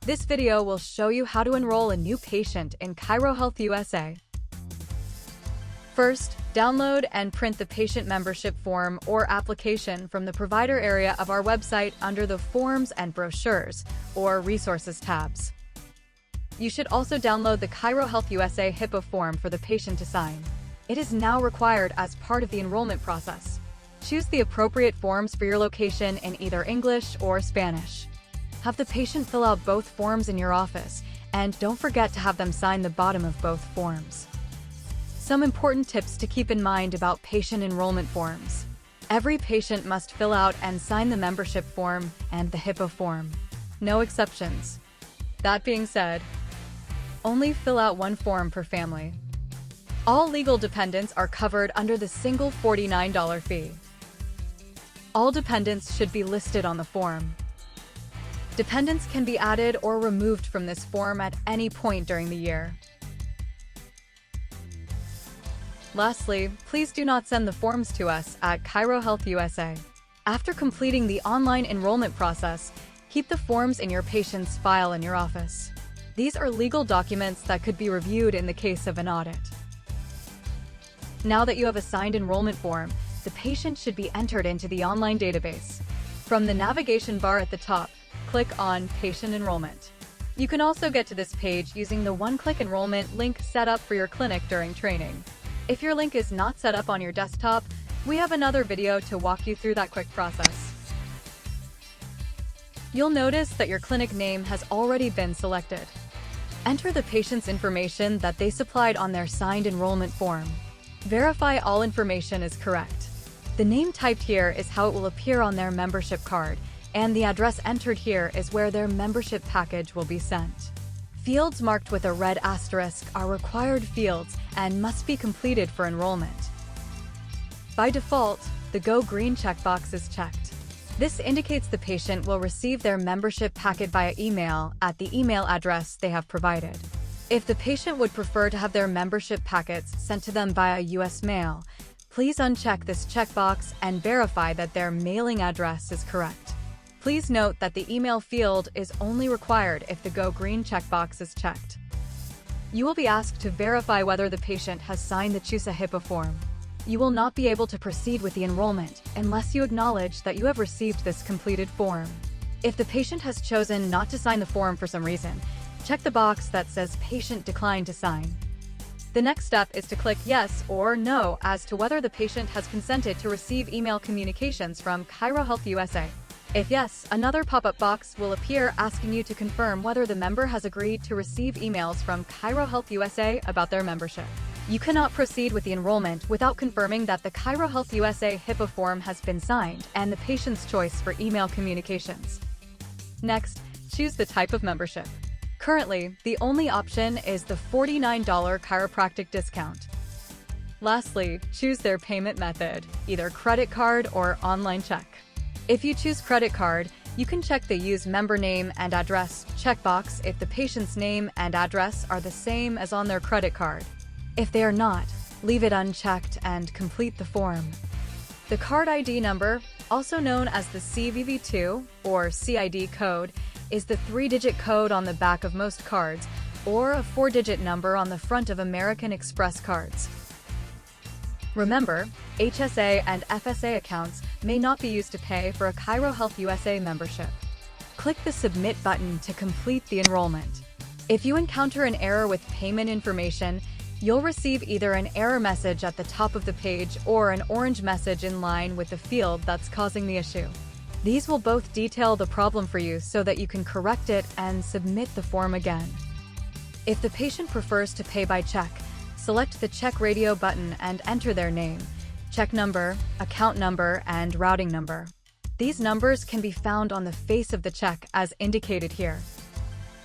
This video will show you how to enroll a new patient in ChiroHealthUSA. First, download and print the patient membership form or application from the provider area of our website under the Forms and Brochures or Resources tabs. You should also download the ChiroHealthUSA HIPAA form for the patient to sign. It is now required as part of the enrollment process. Choose the appropriate forms for your location in either English or Spanish. Have the patient fill out both forms in your office, and don't forget to have them sign the bottom of both forms. Some important tips to keep in mind about patient enrollment forms. Every patient must fill out and sign the membership form and the HIPAA form. No exceptions. That being said, only fill out one form per family. All legal dependents are covered under the single $49 fee. All dependents should be listed on the form. Dependents can be added or removed from this form at any point during the year. Lastly, please do not send the forms to us at ChiroHealthUSA. After completing the online enrollment process, keep the forms in your patient's file in your office. These are legal documents that could be reviewed in the case of an audit. Now that you have a signed enrollment form, the patient should be entered into the online database. From the navigation bar at the top, click on Patient Enrollment. You can also get to this page using the one-click enrollment link set up for your clinic during training. If your link is not set up on your desktop, we have another video to walk you through that quick process. You'll notice that your clinic name has already been selected. Enter the patient's information that they supplied on their signed enrollment form. Verify all information is correct. The name typed here is how it will appear on their membership card, and the address entered here is where their membership package will be sent. Fields marked with a red asterisk are required fields and must be completed for enrollment. By default, the Go Green checkbox is checked. This indicates the patient will receive their membership packet via email at the email address they have provided. If the patient would prefer to have their membership packets sent to them via US mail, please uncheck this checkbox and verify that their mailing address is correct. Please note that the email field is only required if the Go Green checkbox is checked. You will be asked to verify whether the patient has signed the ChiroHealthUSA HIPAA form. You will not be able to proceed with the enrollment unless you acknowledge that you have received this completed form. If the patient has chosen not to sign the form for some reason, check the box that says Patient Declined to Sign. The next step is to click Yes or No as to whether the patient has consented to receive email communications from ChiroHealthUSA. If yes, another pop-up box will appear asking you to confirm whether the member has agreed to receive emails from ChiroHealthUSA about their membership. You cannot proceed with the enrollment without confirming that the ChiroHealthUSA HIPAA form has been signed and the patient's choice for email communications. Next, choose the type of membership. Currently, the only option is the $49 chiropractic discount. Lastly, choose their payment method, either credit card or online check. If you choose credit card, you can check the Use Member Name and Address checkbox if the patient's name and address are the same as on their credit card. If they are not, leave it unchecked and complete the form. The card ID number, also known as the CVV2 or CID code, is the 3-digit code on the back of most cards or a 4-digit number on the front of American Express cards. Remember, HSA and FSA accounts may not be used to pay for a ChiroHealthUSA membership. Click the Submit button to complete the enrollment. If you encounter an error with payment information, you'll receive either an error message at the top of the page or an orange message in line with the field that's causing the issue. These will both detail the problem for you so that you can correct it and submit the form again. If the patient prefers to pay by check, select the Check Radio button and enter their name, check number, account number, and routing number. These numbers can be found on the face of the check as indicated here.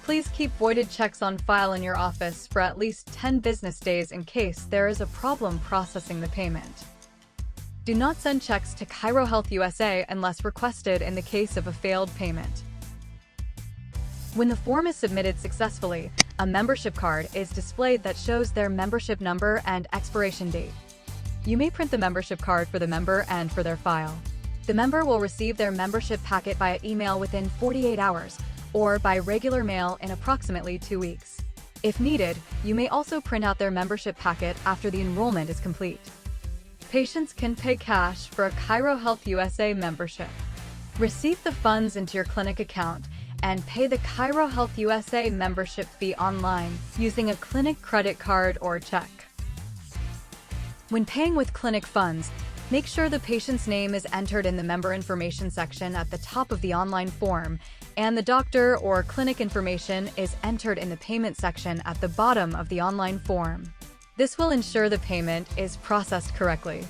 Please keep voided checks on file in your office for at least 10 business days in case there is a problem processing the payment. Do not send checks to ChiroHealthUSA unless requested in the case of a failed payment. When the form is submitted successfully, a membership card is displayed that shows their membership number and expiration date. You may print the membership card for the member and for their file. The member will receive their membership packet via email within 48 hours, or by regular mail in approximately 2 weeks. If needed, you may also print out their membership packet after the enrollment is complete. Patients can pay cash for a ChiroHealthUSA membership. Receive the funds into your clinic account and pay the ChiroHealthUSA membership fee online using a clinic credit card or check. When paying with clinic funds, make sure the patient's name is entered in the member information section at the top of the online form, and the doctor or clinic information is entered in the payment section at the bottom of the online form. This will ensure the payment is processed correctly.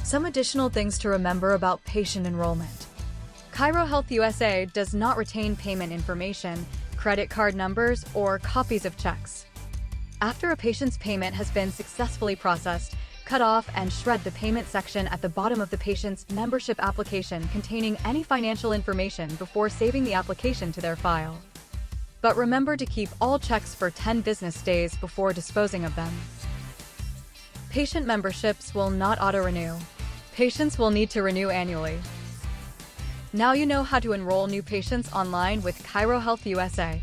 Some additional things to remember about patient enrollment. ChiroHealthUSA does not retain payment information, credit card numbers, or copies of checks. After a patient's payment has been successfully processed, cut off and shred the payment section at the bottom of the patient's membership application containing any financial information before saving the application to their file. But remember to keep all checks for 10 business days before disposing of them. Patient memberships will not auto-renew. Patients will need to renew annually. Now you know how to enroll new patients online with ChiroHealthUSA.